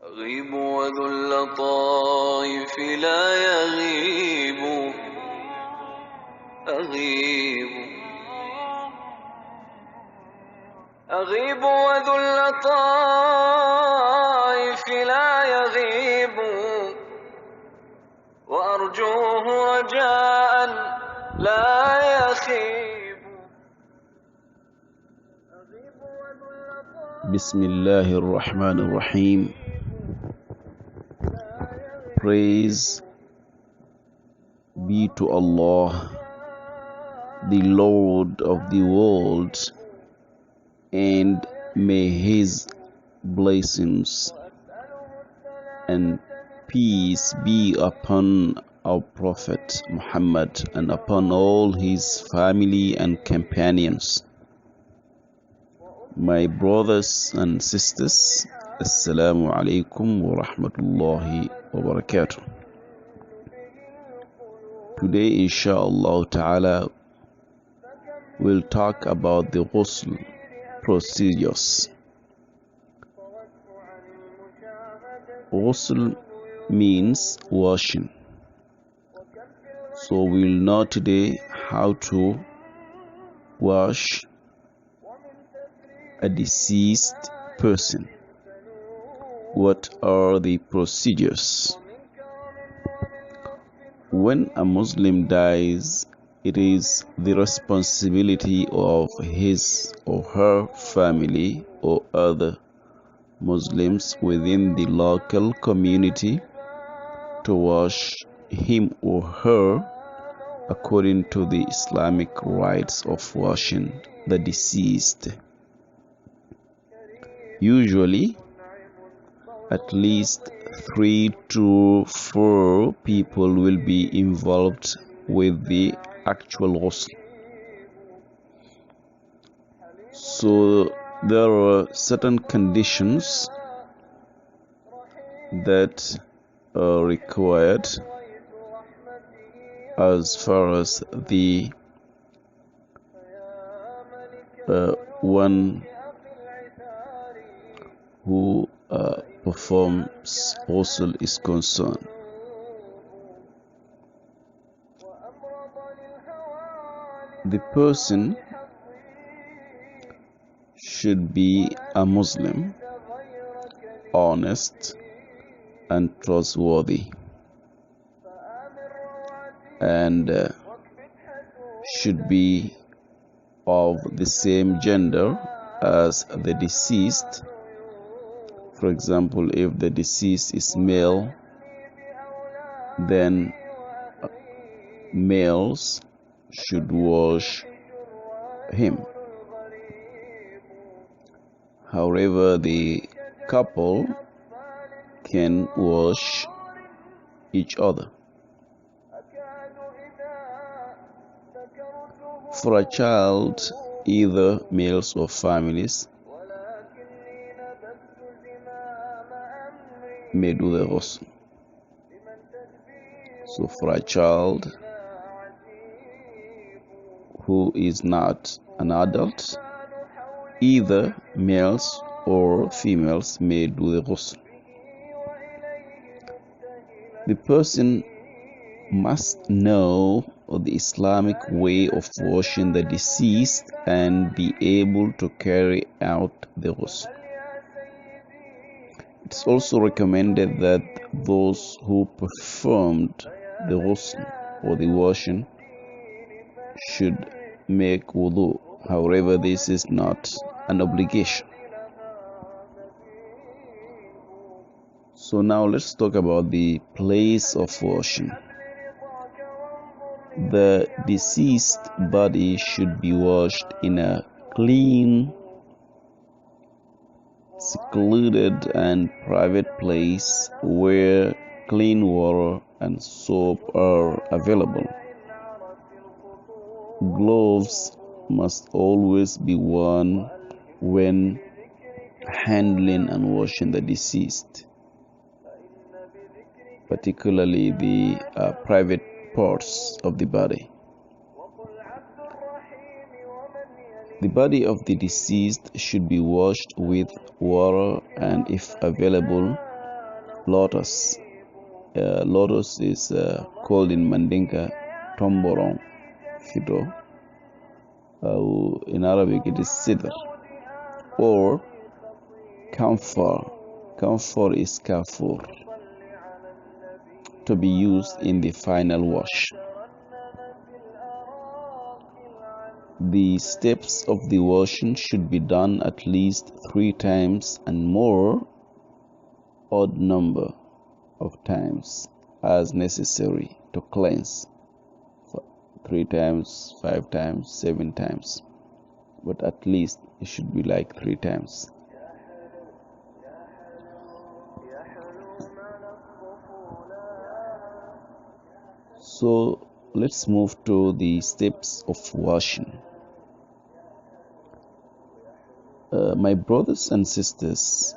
أغيب وذو اللطائف لا يغيب أغيب وذو اللطائف لا يغيب وأرجوه رجاء لا يخيب. بسم الله الرحمن الرحيم. Praise be to Allah, the Lord of the world, and may His blessings and peace be upon our Prophet Muhammad and upon all his family and companions. My brothers and sisters, Assalamu alaikum wa rahmatullahi wa barakatuh. Today, inshallah ta'ala, we'll talk about the ghusl procedures. Ghusl means washing. So we'll know today how to wash a deceased person. What are the procedures? When a Muslim dies, it is the responsibility of his or her family or other Muslims within the local community to wash him or her according to the Islamic rites of washing the deceased. Usually, at least 3 to 4 people will be involved with the actual ghusl. So there are certain conditions that are required as far as the one who performs ghusl is concerned. The person should be a Muslim, honest and trustworthy, and should be of the same gender as the deceased. For example, if the deceased is male, then males should wash him. However, the couple can wash each other. For a child, either males or families may do the ghusl. So for a child who is not an adult, either males or females may do the ghusl. The person must know the Islamic way of washing the deceased and be able to carry out the ghusl. It's also recommended that those who performed the ghusl or the washing should make wudu. However, this is not an obligation. So now let's talk about the place of washing. The deceased body should be washed in a clean, secluded and private place where clean water and soap are available. Gloves must always be worn when handling and washing the deceased, particularly the private parts of the body. The body of the deceased should be washed with water and, if available, lotus. Lotus is called in Mandinka Tomborong Fito. In Arabic it is Sidr. Or camphor. Camphor is kafur, to be used in the final wash. The steps of the washing should be done at least 3 times and more odd number of times as necessary to cleanse. 3 times, 5 times, 7 times, but at least it should be like 3 times. So let's move to the steps of washing. My brothers and sisters,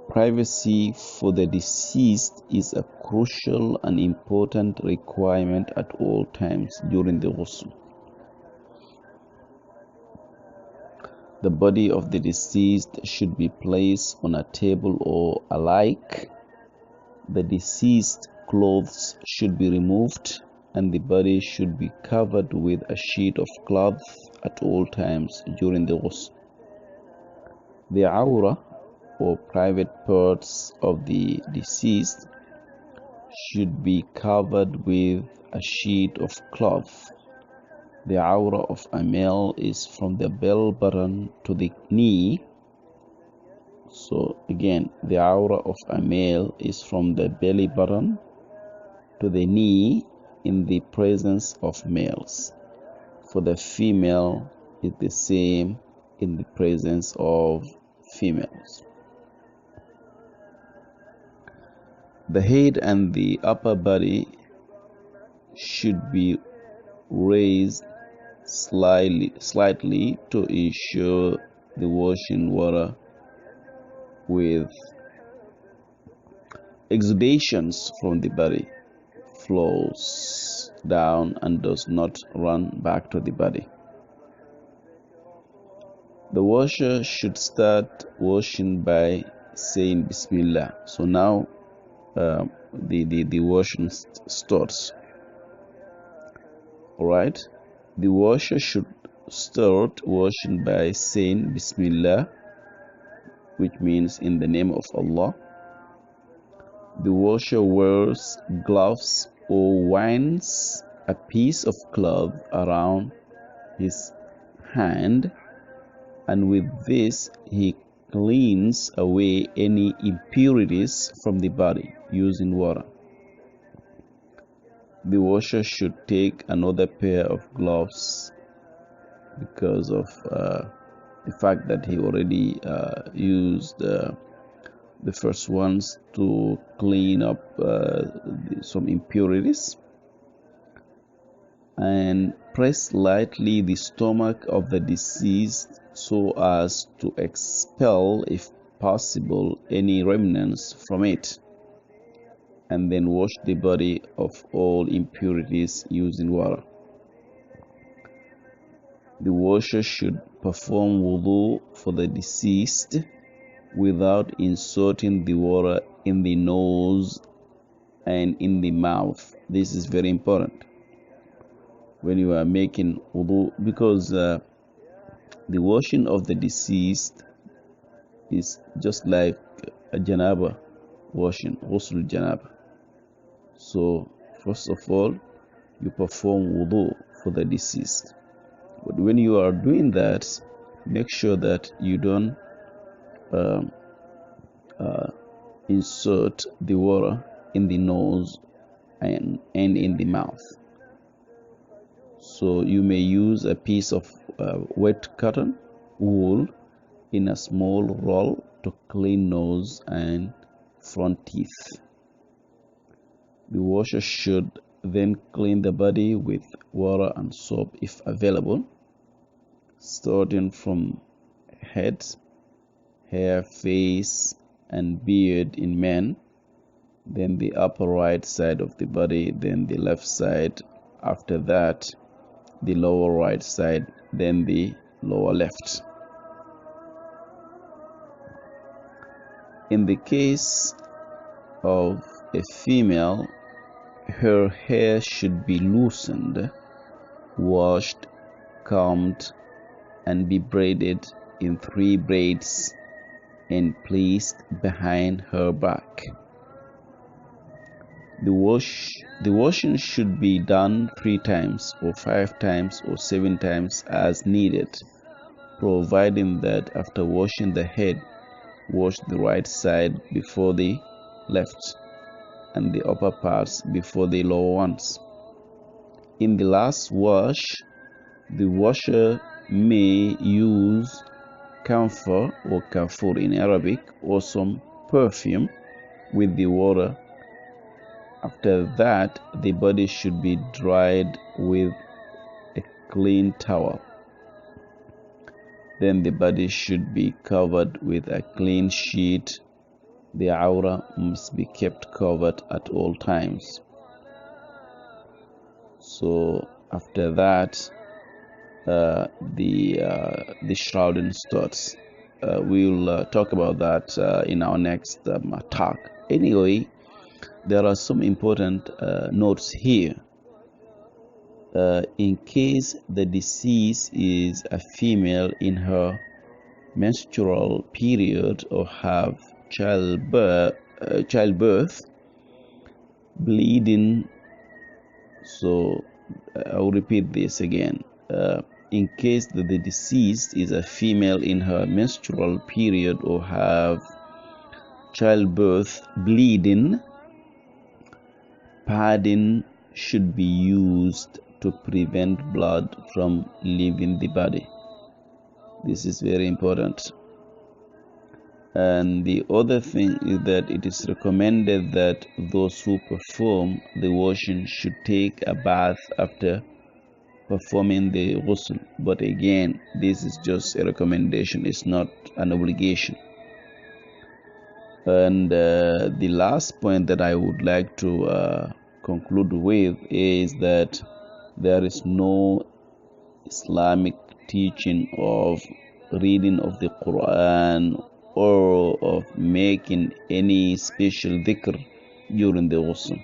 privacy for the deceased is a crucial and important requirement at all times during the ghusl. The body of the deceased should be placed on a table or alike. The deceased clothes should be removed and the body should be covered with a sheet of cloth at all times during the ghusl. The awra, or private parts of the deceased, should be covered with a sheet of cloth. The awra of a male is from the bell button to the knee. So again, the awra of a male is from the belly button to the knee in the presence of males. For the female, it's the same in the presence of females. The head and the upper body should be raised slightly to ensure the washing water with exudations from the body flows down and does not run back to the body. The washer should start washing by saying Bismillah. So now the washing starts. Alright, the washer should start washing by saying Bismillah, which means in the name of Allah. The washer wears gloves or winds a piece of cloth around his hand, and with this he cleans away any impurities from the body using water. The washer should take another pair of gloves because of the fact that he already used the first ones to clean up some impurities, and press lightly the stomach of the deceased so as to expel, if possible, any remnants from it, and then wash the body of all impurities using water. The washer should perform wudu for the deceased without inserting the water in the nose and in the mouth. This is very important when you are making wudu, because the washing of the deceased is just like a janaba washing, ghusl janaba. So first of all, you perform wudu for the deceased. But when you are doing that, make sure that you don't insert the water in the nose and in the mouth. So you may use a piece of wet cotton wool in a small roll to clean nose and front teeth. The washer should then clean the body with water and soap if available, starting from head, hair, face, and beard in men, then the upper right side of the body, then the left side, after that the lower right side, then the lower left. In the case of a female, her hair should be loosened, washed, combed, and be braided in 3 braids and placed behind her back. The washing should be done 3 times or 5 times or 7 times as needed, providing that after washing the head, wash the right side before the left and the upper parts before the lower ones. In the last wash, the washer may use camphor or kafur in Arabic or some perfume with the water. After that, the body should be dried with a clean towel. Then the body should be covered with a clean sheet. The aura must be kept covered at all times. So after that, the shrouding starts. We will talk about that in our next talk. Anyway, there are some important notes here. In case the deceased is a female in her menstrual period or have childbirth, bleeding. So I'll repeat this again. In case that the deceased is a female in her menstrual period or have childbirth, bleeding, padding should be used to prevent blood from leaving the body. This is very important. And the other thing is that it is recommended that those who perform the washing should take a bath after performing the ghusl. But again, this is just a recommendation, it's not an obligation. And the last point that I would like to conclude with is that there is no Islamic teaching of reading of the Quran or of making any special dhikr during the ghusl.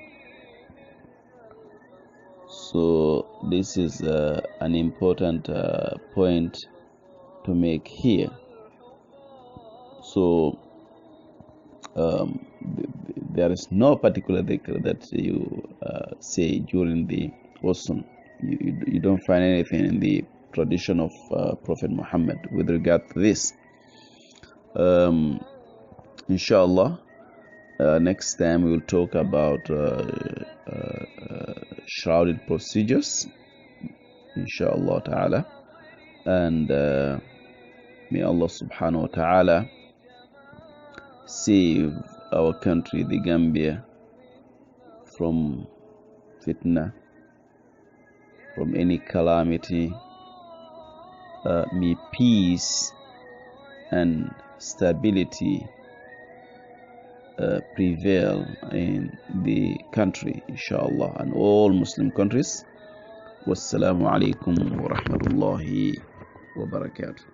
So this is an important point to make here. So there is no particular dhikr that you say during the ghusl. You don't find anything in the tradition of Prophet Muhammad with regard to this. Inshallah, next time we will talk about shrouded procedures, inshallah ta'ala, and may Allah subhanahu wa ta'ala save our country, the Gambia, from fitna, from any calamity. May peace and stability prevail in the country, inshallah, and all Muslim countries. Wassalamu alaikum wa rahmatullahi wa barakatuh.